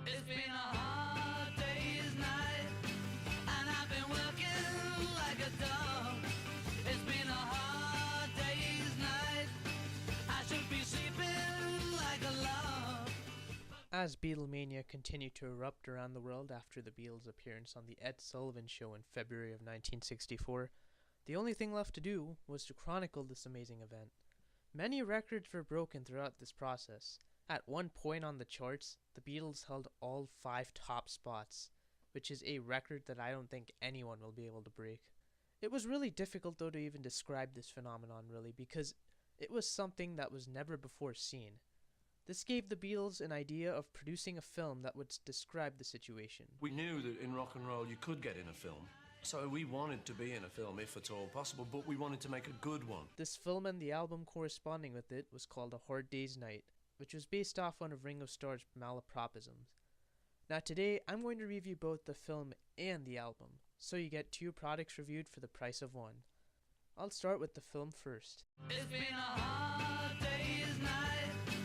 It's been a hard day's night, and I've been working like a dog. It's been a hard day's night, I should be sleeping like a log. As Beatlemania continued to erupt around the world after the Beatles' appearance on The Ed Sullivan Show in February of 1964, the only thing left to do was to chronicle this amazing event. Many records were broken throughout this process. At one point on the charts, the Beatles held all 5 top spots, which is a record that I don't think anyone will be able to break. It was really difficult though to even describe this phenomenon really, because it was something that was never before seen. This gave the Beatles an idea of producing a film that would describe the situation. We knew that in rock and roll you could get in a film, so we wanted to be in a film if at all possible, but we wanted to make a good one. This film and the album corresponding with it was called A Hard Day's Night, which was based off one of Ringo Starr's malapropisms. Now today, I'm going to review both the film and the album, so you get 2 products reviewed for the price of one. I'll start with the film first. It's been a hard day's night,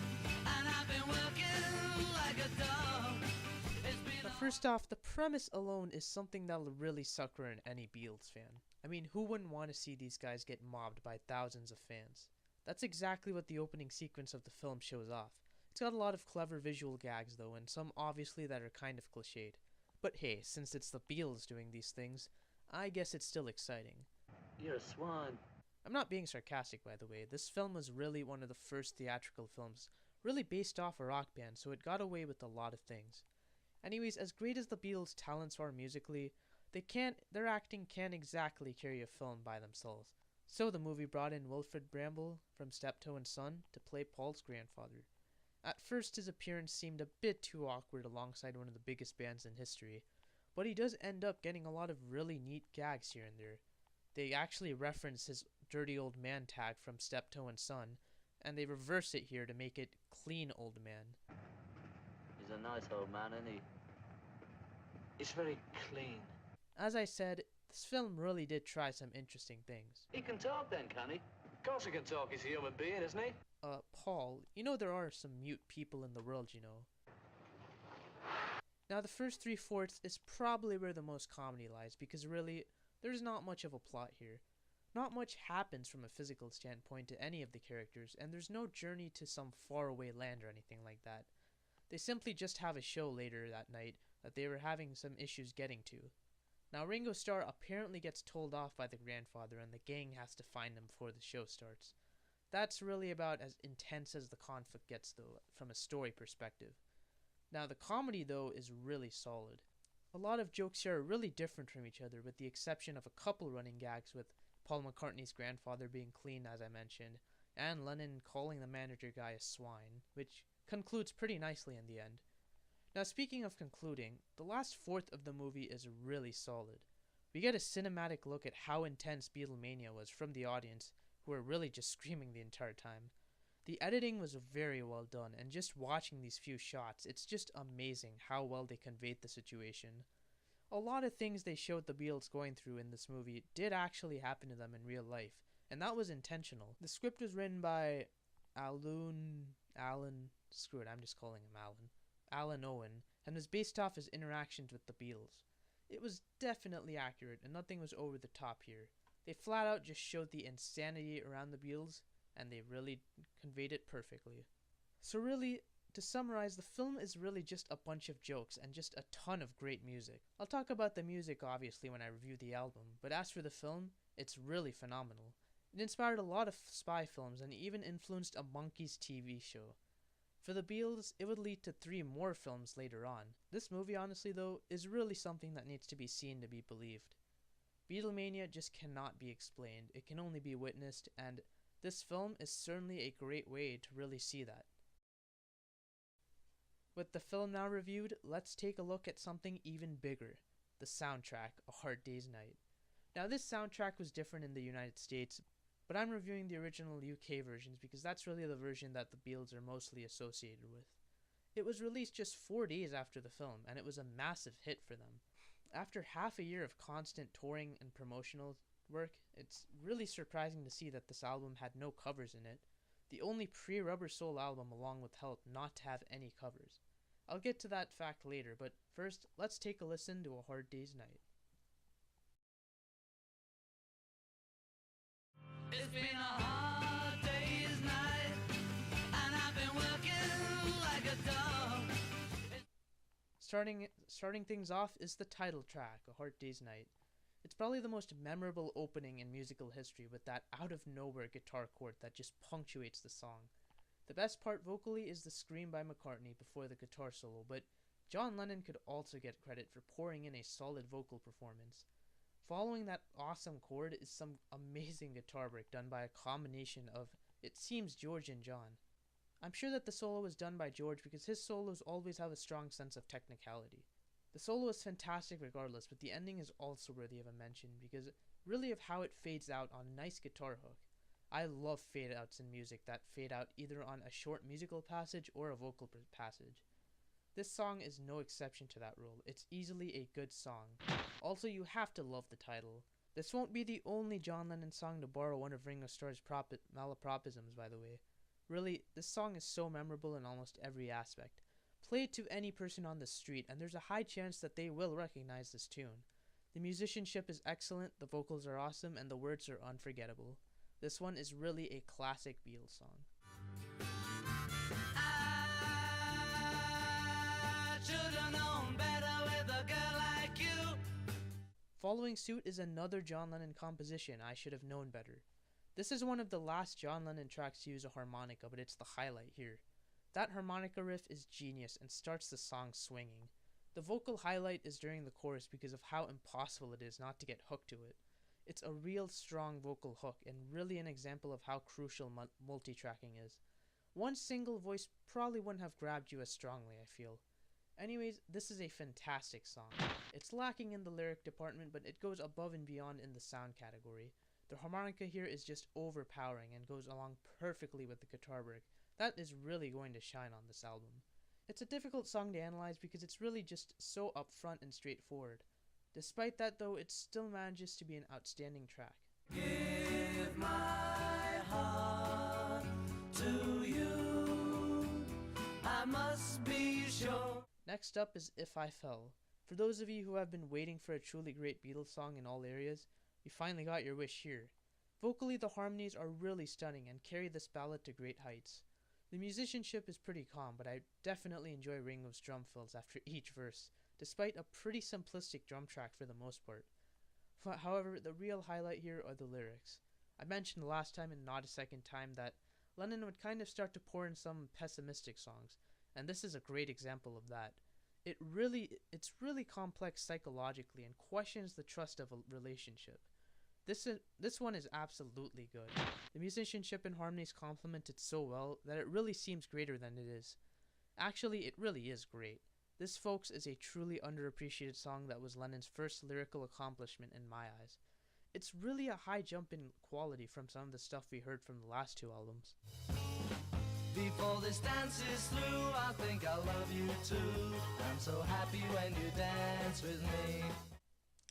and I've been working like a dog. Now first off, the premise alone is something that'll really sucker in any Beatles fan. I mean, who wouldn't want to see these guys get mobbed by thousands of fans? That's exactly what the opening sequence of the film shows off. It's got a lot of clever visual gags though, and some obviously that are kind of cliched. But hey, since it's the Beatles doing these things, I guess it's still exciting. You're a swan. I'm not being sarcastic, by the way. This film was really one of the first theatrical films, really based off a rock band, so it got away with a lot of things. Anyways, as great as the Beatles' talents are musically, their acting can't exactly carry a film by themselves. So the movie brought in Wilfrid Bramble from Steptoe and Son to play Paul's grandfather. At first his appearance seemed a bit too awkward alongside one of the biggest bands in history, but he does end up getting a lot of really neat gags here and there. They actually reference his dirty old man tag from Steptoe and Son, and they reverse it here to make it clean old man. He's a nice old man, isn't he? He's very clean. As I said, this film really did try some interesting things. He can talk then, can he? Of course he can talk, he's a human being, isn't he? Paul, you know there are some mute people in the world, you know. Now the first 3/4 is probably where the most comedy lies, because really, there's not much of a plot here. Not much happens from a physical standpoint to any of the characters, and there's no journey to some faraway land or anything like that. They simply just have a show later that night that they were having some issues getting to. Now Ringo Starr apparently gets told off by the grandfather and the gang has to find him before the show starts. That's really about as intense as the conflict gets though, from a story perspective. Now the comedy though is really solid. A lot of jokes here are really different from each other with the exception of a couple running gags with Paul McCartney's grandfather being clean as I mentioned, and Lennon calling the manager guy a swine, which concludes pretty nicely in the end. Now speaking of concluding, the last fourth of the movie is really solid. We get a cinematic look at how intense Beatlemania was from the audience, who were really just screaming the entire time. The editing was very well done, and just watching these few shots, it's just amazing how well they conveyed the situation. A lot of things they showed the Beatles going through in this movie did actually happen to them in real life, and that was intentional. The script was written by Alan Owen, and was based off his interactions with the Beatles. It was definitely accurate, and nothing was over the top here. They flat out just showed the insanity around the Beatles, and they really conveyed it perfectly. So really, to summarize, the film is really just a bunch of jokes and just a ton of great music. I'll talk about the music obviously when I review the album, but as for the film, it's really phenomenal. It inspired a lot of spy films and even influenced a Monkees TV show. For the Beatles, it would lead to 3 more films later on. This movie, honestly though, is really something that needs to be seen to be believed. Beatlemania just cannot be explained, it can only be witnessed, and this film is certainly a great way to really see that. With the film now reviewed, let's take a look at something even bigger, the soundtrack, A Hard Day's Night. Now this soundtrack was different in the United States, but I'm reviewing the original UK versions because that's really the version that the Beatles are mostly associated with. It was released just 4 days after the film, and it was a massive hit for them. After half a year of constant touring and promotional work, it's really surprising to see that this album had no covers in it. The only pre-Rubber Soul album along with Help not to have any covers. I'll get to that fact later, but first, let's take a listen to A Hard Day's Night. It's been a hard day's night, and I've been working like a dog. Starting things off is the title track, A Hard Day's Night. It's probably the most memorable opening in musical history, with that out-of-nowhere guitar chord that just punctuates the song. The best part vocally is the scream by McCartney before the guitar solo, but John Lennon could also get credit for pouring in a solid vocal performance. Following that awesome chord is some amazing guitar work done by a combination of, it seems, George and John. I'm sure that the solo was done by George because his solos always have a strong sense of technicality. The solo is fantastic regardless, but the ending is also worthy of a mention because really of how it fades out on a nice guitar hook. I love fade outs in music that fade out either on a short musical passage or a vocal passage. This song is no exception to that rule. It's easily a good song. Also, you have to love the title. This won't be the only John Lennon song to borrow one of Ringo Starr's malapropisms, by the way. Really, this song is so memorable in almost every aspect. Play it to any person on the street, and there's a high chance that they will recognize this tune. The musicianship is excellent, the vocals are awesome, and the words are unforgettable. This one is really a classic Beatles song. I should've known better with a girl like you. Following suit is another John Lennon composition, I Should Have Known Better. This is one of the last John Lennon tracks to use a harmonica, but it's the highlight here. That harmonica riff is genius and starts the song swinging. The vocal highlight is during the chorus because of how impossible it is not to get hooked to it. It's a real strong vocal hook and really an example of how crucial multi-tracking is. One single voice probably wouldn't have grabbed you as strongly, I feel. Anyways, this is a fantastic song. It's lacking in the lyric department, but it goes above and beyond in the sound category. The harmonica here is just overpowering and goes along perfectly with the guitar work. That is really going to shine on this album. It's a difficult song to analyze because it's really just so upfront and straightforward. Despite that though, it still manages to be an outstanding track. Give my heart to you. I must be sure. Next up is If I Fell. For those of you who have been waiting for a truly great Beatles song in all areas, you finally got your wish here. Vocally, the harmonies are really stunning and carry this ballad to great heights. The musicianship is pretty calm, but I definitely enjoy Ringo's drum fills after each verse, despite a pretty simplistic drum track for the most part. However, the real highlight here are the lyrics. I mentioned last time and not a second time that Lennon would kind of start to pour in some pessimistic songs, and this is a great example of that. It's really complex psychologically and questions the trust of a relationship. This one is absolutely good. The musicianship and harmonies complement it so well that it really seems greater than it is. Actually, it really is great. This, folks, is a truly underappreciated song that was Lennon's first lyrical accomplishment in my eyes. It's really a high jump in quality from some of the stuff we heard from the last two albums. Before this dance is through, I think I love you too. I'm so happy when you dance with me.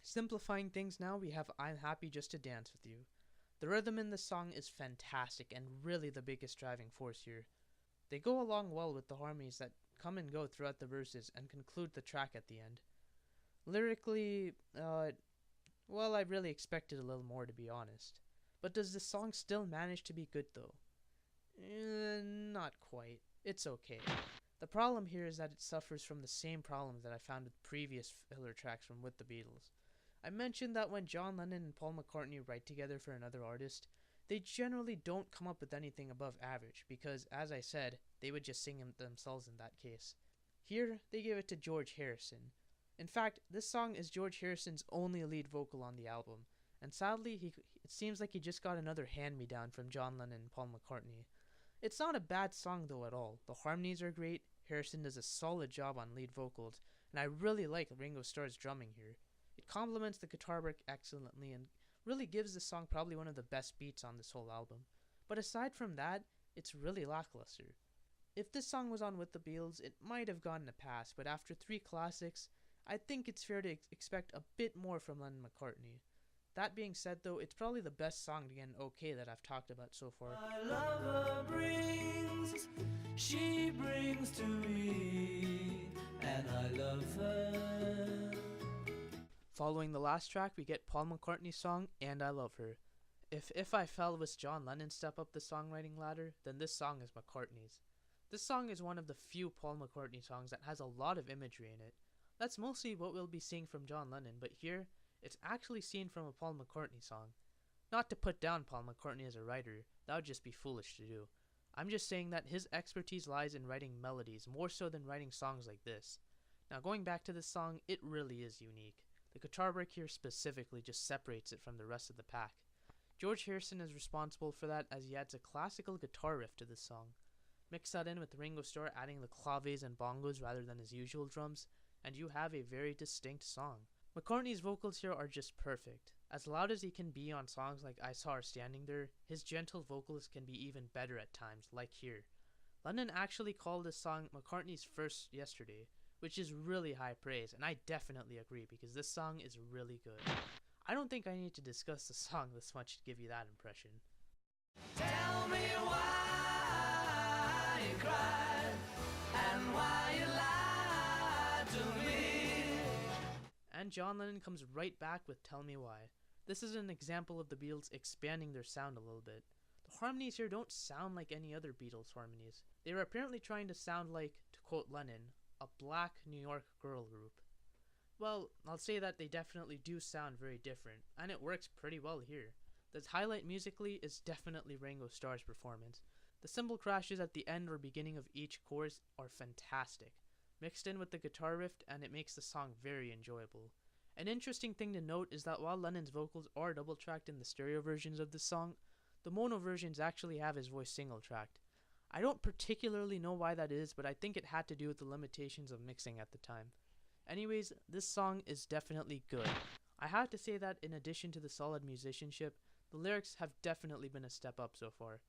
Simplifying things now, we have I'm Happy Just to Dance With You. The rhythm in this song is fantastic and really the biggest driving force here. They go along well with the harmonies that come and go throughout the verses and conclude the track at the end. Lyrically, well, I really expected a little more, to be honest. But does the song still manage to be good though? Not quite. It's okay. The problem here is that it suffers from the same problems that I found with previous filler tracks from With the Beatles. I mentioned that when John Lennon and Paul McCartney write together for another artist, they generally don't come up with anything above average because, as I said, they would just sing themselves in that case. Here, they give it to George Harrison. In fact, this song is George Harrison's only lead vocal on the album, and sadly, it seems like he just got another hand-me-down from John Lennon and Paul McCartney. It's not a bad song though at all. The harmonies are great, Harrison does a solid job on lead vocals, and I really like Ringo Starr's drumming here. It complements the guitar work excellently and really gives the song probably one of the best beats on this whole album. But aside from that, it's really lackluster. If this song was on With the Beatles, it might have gotten a pass, but after 3 classics, I think it's fair to expect a bit more from Lennon-McCartney. That being said though, it's probably the best song to get an okay that I've talked about so far. My lover brings, she brings to me fair. Following the last track, we get Paul McCartney's song, And I Love Her. If I Fell was John Lennon's step up the songwriting ladder, then this song is McCartney's. This song is one of the few Paul McCartney songs that has a lot of imagery in it. That's mostly what we'll be seeing from John Lennon, but here, it's actually seen from a Paul McCartney song. Not to put down Paul McCartney as a writer, that would just be foolish to do. I'm just saying that his expertise lies in writing melodies more so than writing songs like this. Now going back to this song, it really is unique. The guitar work here specifically just separates it from the rest of the pack. George Harrison is responsible for that as he adds a classical guitar riff to this song. Mix that in with Ringo Starr adding the claves and bongos rather than his usual drums, and you have a very distinct song. McCartney's vocals here are just perfect. As loud as he can be on songs like I Saw Her Standing There, his gentle vocals can be even better at times, like here. Lennon actually called this song McCartney's first Yesterday, which is really high praise, and I definitely agree because this song is really good. I don't think I need to discuss the song this much to give you that impression. Tell me why you cried and why you lied to me. And John Lennon comes right back with Tell Me Why. This is an example of the Beatles expanding their sound a little bit. The harmonies here don't sound like any other Beatles harmonies. They were apparently trying to sound like, to quote Lennon, a black New York girl group. Well, I'll say that they definitely do sound very different, and it works pretty well here. The highlight musically is definitely Ringo Starr's performance. The cymbal crashes at the end or beginning of each chorus are fantastic, mixed in with the guitar riff, and it makes the song very enjoyable. An interesting thing to note is that while Lennon's vocals are double-tracked in the stereo versions of this song, the mono versions actually have his voice single-tracked. I don't particularly know why that is, but I think it had to do with the limitations of mixing at the time. Anyways, this song is definitely good. I have to say that in addition to the solid musicianship, the lyrics have definitely been a step up so far.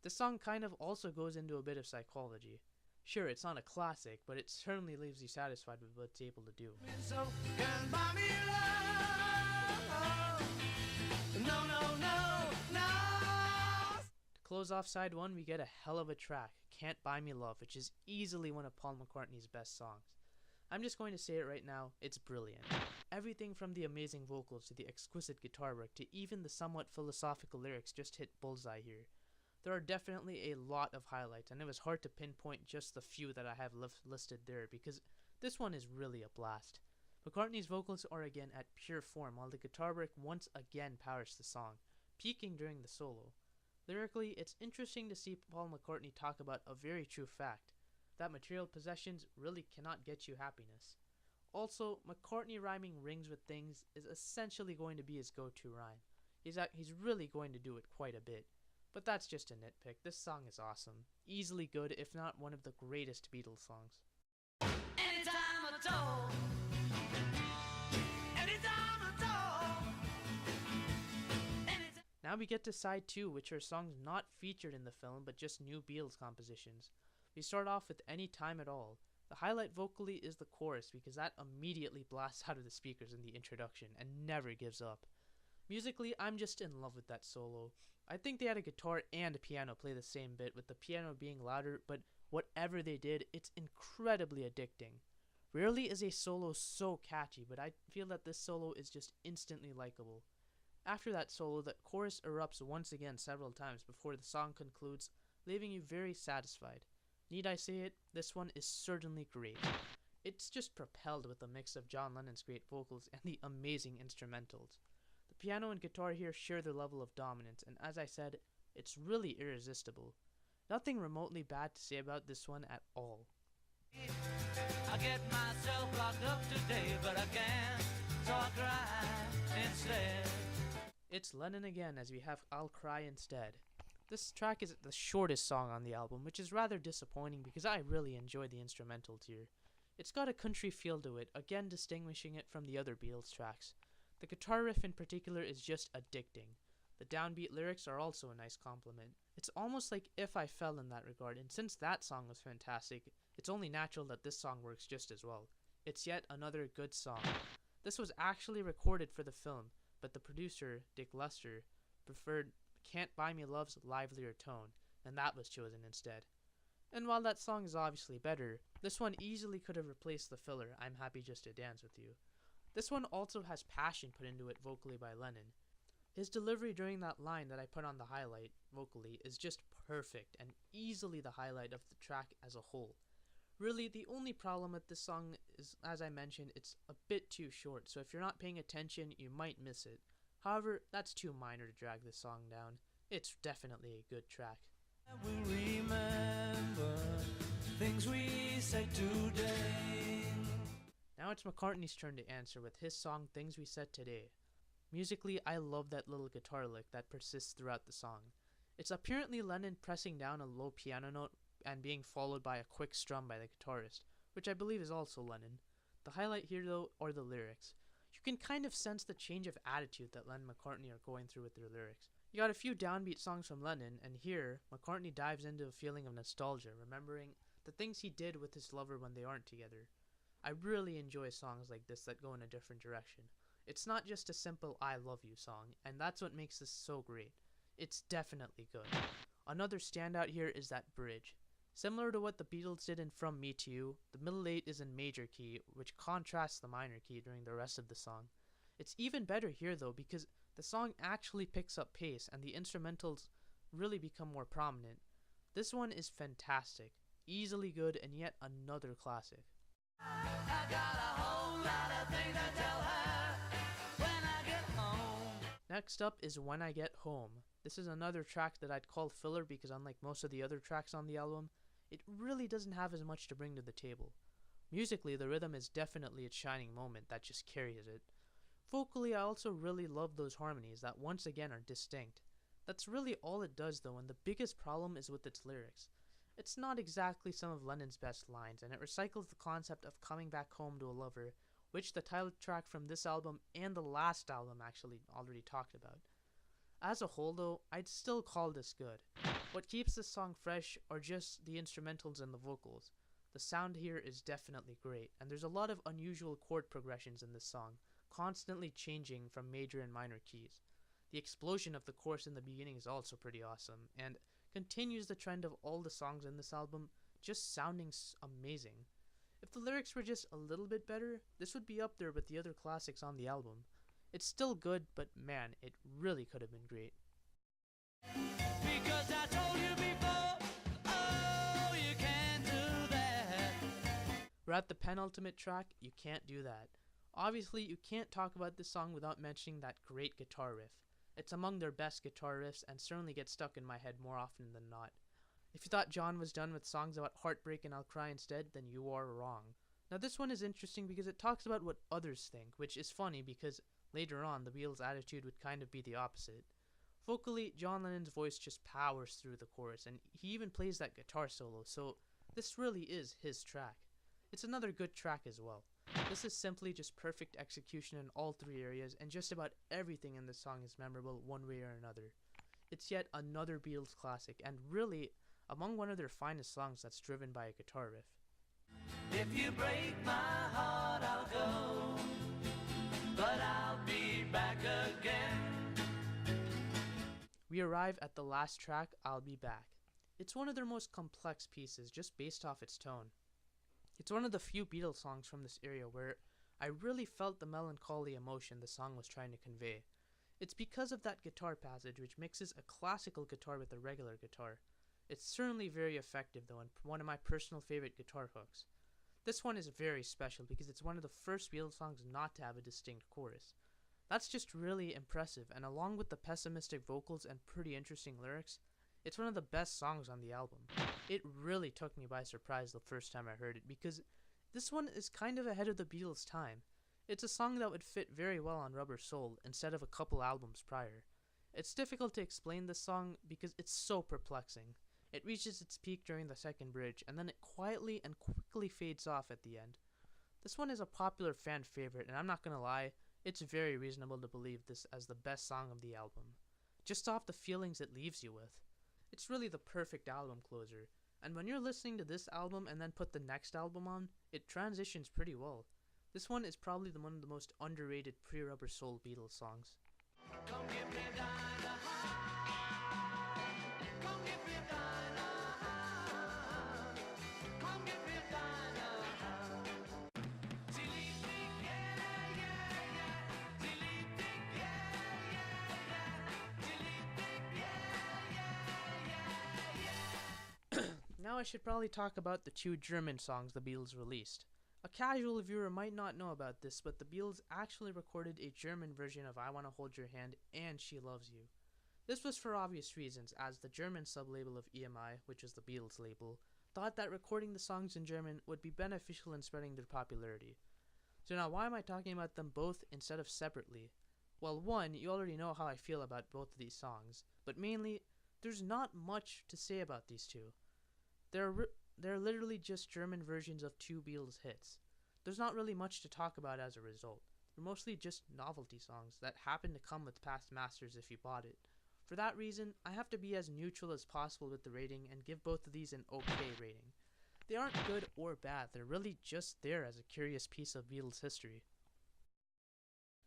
This song kind of also goes into a bit of psychology. Sure, it's not a classic, but it certainly leaves you satisfied with what it's able to do. So can buy me love. No, no, no, no. To close off side one, we get a hell of a track, Can't Buy Me Love, which is easily one of Paul McCartney's best songs. I'm just going to say it right now, it's brilliant. Everything from the amazing vocals to the exquisite guitar work to even the somewhat philosophical lyrics just hit bullseye here. There are definitely a lot of highlights, and it was hard to pinpoint just the few that I have listed there because this one is really a blast. McCartney's vocals are again at pure form, while the guitar work once again powers the song, peaking during the solo. Lyrically, it's interesting to see Paul McCartney talk about a very true fact, that material possessions really cannot get you happiness. Also, McCartney rhyming rings with things is essentially going to be his go-to rhyme. He's really going to do it quite a bit. But that's just a nitpick. This song is awesome. Easily good, if not one of the greatest Beatles songs. Anytime at all. Anytime at all. Anytime. Now we get to side 2, which are songs not featured in the film but just new Beatles compositions. We start off with Any Time at All. The highlight vocally is the chorus because that immediately blasts out of the speakers in the introduction and never gives up. Musically, I'm just in love with that solo. I think they had a guitar and a piano play the same bit, with the piano being louder, but whatever they did, it's incredibly addicting. Rarely is a solo so catchy, but I feel that this solo is just instantly likable. After that solo, the chorus erupts once again several times before the song concludes, leaving you very satisfied. Need I say it? This one is certainly great. It's just propelled with a mix of John Lennon's great vocals and the amazing instrumentals. The piano and guitar here share their level of dominance, and as I said, it's really irresistible. Nothing remotely bad to say about this one at all. I get myself locked up today, but I can't, so I cry instead. It's Lennon again as we have I'll Cry Instead. This track is the shortest song on the album, which is rather disappointing because I really enjoy the instrumentals here. It's got a country feel to it, again distinguishing it from the other Beatles tracks. The guitar riff in particular is just addicting. The downbeat lyrics are also a nice compliment. It's almost like If I Fell in that regard, and since that song was fantastic, it's only natural that this song works just as well. It's yet another good song. This was actually recorded for the film, but the producer, Dick Luster, preferred Can't Buy Me Love's livelier tone, and that was chosen instead. And while that song is obviously better, this one easily could have replaced the filler I'm Happy Just to Dance With You. This one also has passion put into it vocally by Lennon. His delivery during that line that I put on the highlight, vocally, is just perfect and easily the highlight of the track as a whole. Really, the only problem with this song is, as I mentioned, it's a bit too short, so if you're not paying attention, you might miss it. However, that's too minor to drag this song down. It's definitely a good track. We remember things we said today. Now it's McCartney's turn to answer with his song Things We Said Today. Musically, I love that little guitar lick that persists throughout the song. It's apparently Lennon pressing down a low piano note and being followed by a quick strum by the guitarist, which I believe is also Lennon. The highlight here though are the lyrics. You can kind of sense the change of attitude that Lennon and McCartney are going through with their lyrics. You got a few downbeat songs from Lennon, and here, McCartney dives into a feeling of nostalgia, remembering the things he did with his lover when they aren't together. I really enjoy songs like this that go in a different direction. It's not just a simple I love you song, and that's what makes this so great. It's definitely good. Another standout here is that bridge. Similar to what the Beatles did in From Me to You, the middle 8 is in major key, which contrasts the minor key during the rest of the song. It's even better here though because the song actually picks up pace and the instrumentals really become more prominent. This one is fantastic, easily good, and yet another classic. I got a whole lot of things to tell her when I get home. Next up is When I Get Home. This is another track that I'd call filler because unlike most of the other tracks on the album, it really doesn't have as much to bring to the table. Musically, the rhythm is definitely its shining moment that just carries it. Vocally, I also really love those harmonies that once again are distinct. That's really all it does though, and the biggest problem is with its lyrics. It's not exactly some of Lennon's best lines, and it recycles the concept of coming back home to a lover, which the title track from this album and the last album actually already talked about. As a whole though, I'd still call this good. What keeps this song fresh are just the instrumentals and the vocals. The sound here is definitely great, and there's a lot of unusual chord progressions in this song, constantly changing from major and minor keys. The explosion of the chorus in the beginning is also pretty awesome, and continues the trend of all the songs in this album just sounding amazing. If the lyrics were just a little bit better, this would be up there with the other classics on the album. It's still good, but man, it really could have been great. Because I told you before, oh, you can't do that. We're at the penultimate track, You Can't Do That. Obviously, you can't talk about this song without mentioning that great guitar riff. It's among their best guitar riffs and certainly gets stuck in my head more often than not. If you thought John was done with songs about heartbreak and I'll Cry Instead, then you are wrong. Now this one is interesting because it talks about what others think, which is funny because later on the Beatles' attitude would kind of be the opposite. Vocally, John Lennon's voice just powers through the chorus, and he even plays that guitar solo, so this really is his track. It's another good track as well. This is simply just perfect execution in all three areas, and just about everything in this song is memorable one way or another. It's yet another Beatles classic, and really among one of their finest songs that's driven by a guitar riff. If you break my heart, I'll go, but I'll be back again. We arrive at the last track, I'll Be Back. It's one of their most complex pieces just based off its tone. It's one of the few Beatles songs from this era where I really felt the melancholy emotion the song was trying to convey. It's because of that guitar passage which mixes a classical guitar with a regular guitar. It's certainly very effective though, and one of my personal favorite guitar hooks. This one is very special because it's one of the first Beatles songs not to have a distinct chorus. That's just really impressive, and along with the pessimistic vocals and pretty interesting lyrics, it's one of the best songs on the album. It really took me by surprise the first time I heard it because this one is kind of ahead of the Beatles' time. It's a song that would fit very well on Rubber Soul instead of a couple albums prior. It's difficult to explain this song because it's so perplexing. It reaches its peak during the second bridge, and then it quietly and quickly fades off at the end. This one is a popular fan favorite, and I'm not gonna lie, it's very reasonable to believe this as the best song of the album, just off the feelings it leaves you with. It's really the perfect album closer, and when you're listening to this album and then put the next album on, it transitions pretty well. This one is probably one of the most underrated pre-Rubber Soul Beatles songs. Come give me dynamite. Come give me dynamite. Now I should probably talk about the 2 German songs the Beatles released. A casual viewer might not know about this, but the Beatles actually recorded a German version of I Wanna Hold Your Hand and She Loves You. This was for obvious reasons, as the German sublabel of EMI, which is the Beatles label, thought that recording the songs in German would be beneficial in spreading their popularity. So now why am I talking about them both instead of separately? Well, one, you already know how I feel about both of these songs, but mainly, there's not much to say about these two. They're literally just German versions of 2 Beatles hits. There's not really much to talk about as a result. They're mostly just novelty songs that happen to come with past masters if you bought it. For that reason, I have to be as neutral as possible with the rating and give both of these an okay rating. They aren't good or bad, they're really just there as a curious piece of Beatles history.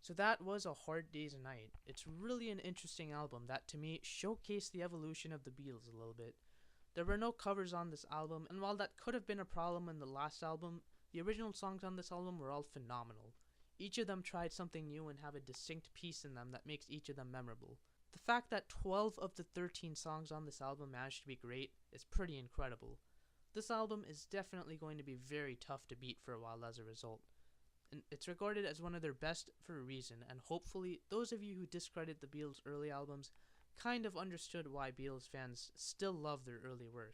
So that was A Hard Day's Night. It's really an interesting album that to me showcased the evolution of the Beatles a little bit. There were no covers on this album, and while that could have been a problem in the last album, the original songs on this album were all phenomenal. Each of them tried something new and have a distinct piece in them that makes each of them memorable. The fact that 12 of the 13 songs on this album managed to be great is pretty incredible. This album is definitely going to be very tough to beat for a while as a result. And it's regarded as one of their best for a reason, and hopefully those of you who discredit the Beatles' early albums kind of understood why Beatles fans still love their early work.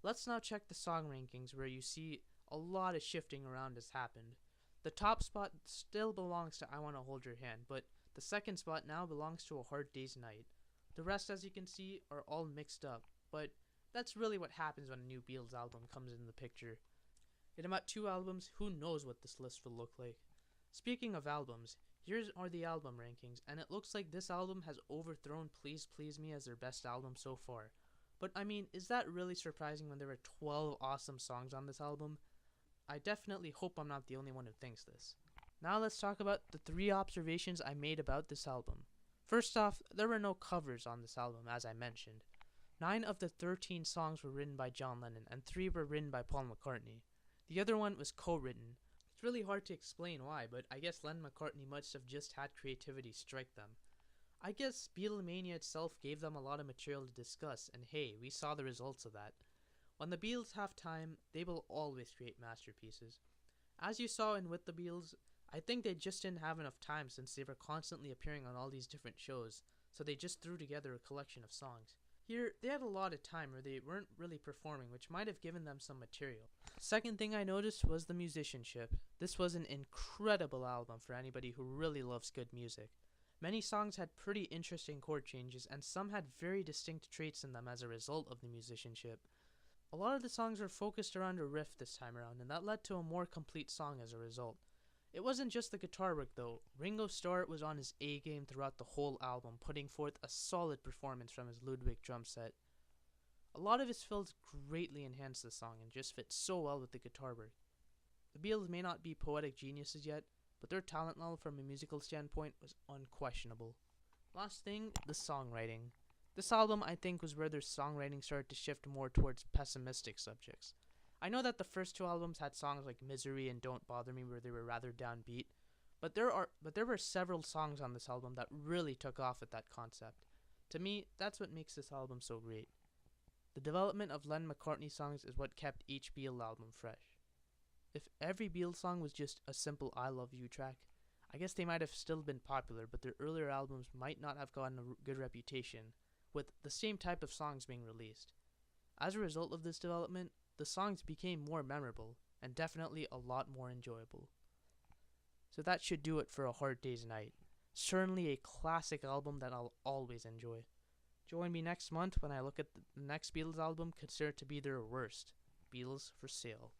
Let's now check the song rankings, where you see a lot of shifting around has happened. The top spot still belongs to I Wanna Hold Your Hand, but the second spot now belongs to A Hard Day's Night. The rest, as you can see, are all mixed up, but that's really what happens when a new Beatles album comes into the picture. In about 2 albums, who knows what this list will look like. Speaking of albums, here are the album rankings, and it looks like this album has overthrown Please Please Me as their best album so far. But I mean, is that really surprising when there were 12 awesome songs on this album? I definitely hope I'm not the only one who thinks this. Now let's talk about the 3 observations I made about this album. First off, there were no covers on this album, as I mentioned. 9 of the 13 songs were written by John Lennon, and 3 were written by Paul McCartney. The other one was co-written. It's really hard to explain why, but I guess Lennon and McCartney must have just had creativity strike them. I guess Beatlemania itself gave them a lot of material to discuss, and hey, we saw the results of that. When the Beatles have time, they will always create masterpieces. As you saw in With the Beatles, I think they just didn't have enough time since they were constantly appearing on all these different shows, so they just threw together a collection of songs. Here, they had a lot of time where they weren't really performing, which might have given them some material. Second thing I noticed was the musicianship. This was an incredible album for anybody who really loves good music. Many songs had pretty interesting chord changes, and some had very distinct traits in them as a result of the musicianship. A lot of the songs were focused around a riff this time around, and that led to a more complete song as a result. It wasn't just the guitar work though. Ringo Starr was on his A game throughout the whole album, putting forth a solid performance from his Ludwig drum set. A lot of his fills greatly enhanced the song and just fit so well with the guitar work. The Beatles may not be poetic geniuses yet, but their talent level from a musical standpoint was unquestionable. Last thing, the songwriting. This album, I think, was where their songwriting started to shift more towards pessimistic subjects. I know that the first 2 albums had songs like Misery and Don't Bother Me where they were rather downbeat, but there were several songs on this album that really took off with that concept. To me, that's what makes this album so great. The development of Lennon-McCartney songs is what kept each Beatles album fresh. If every Beatles song was just a simple I Love You track, I guess they might have still been popular, but their earlier albums might not have gotten a good reputation, with the same type of songs being released. As a result of this development, the songs became more memorable, and definitely a lot more enjoyable. So that should do it for A Hard Day's Night. Certainly a classic album that I'll always enjoy. Join me next month when I look at the next Beatles album considered to be their worst, Beatles For Sale.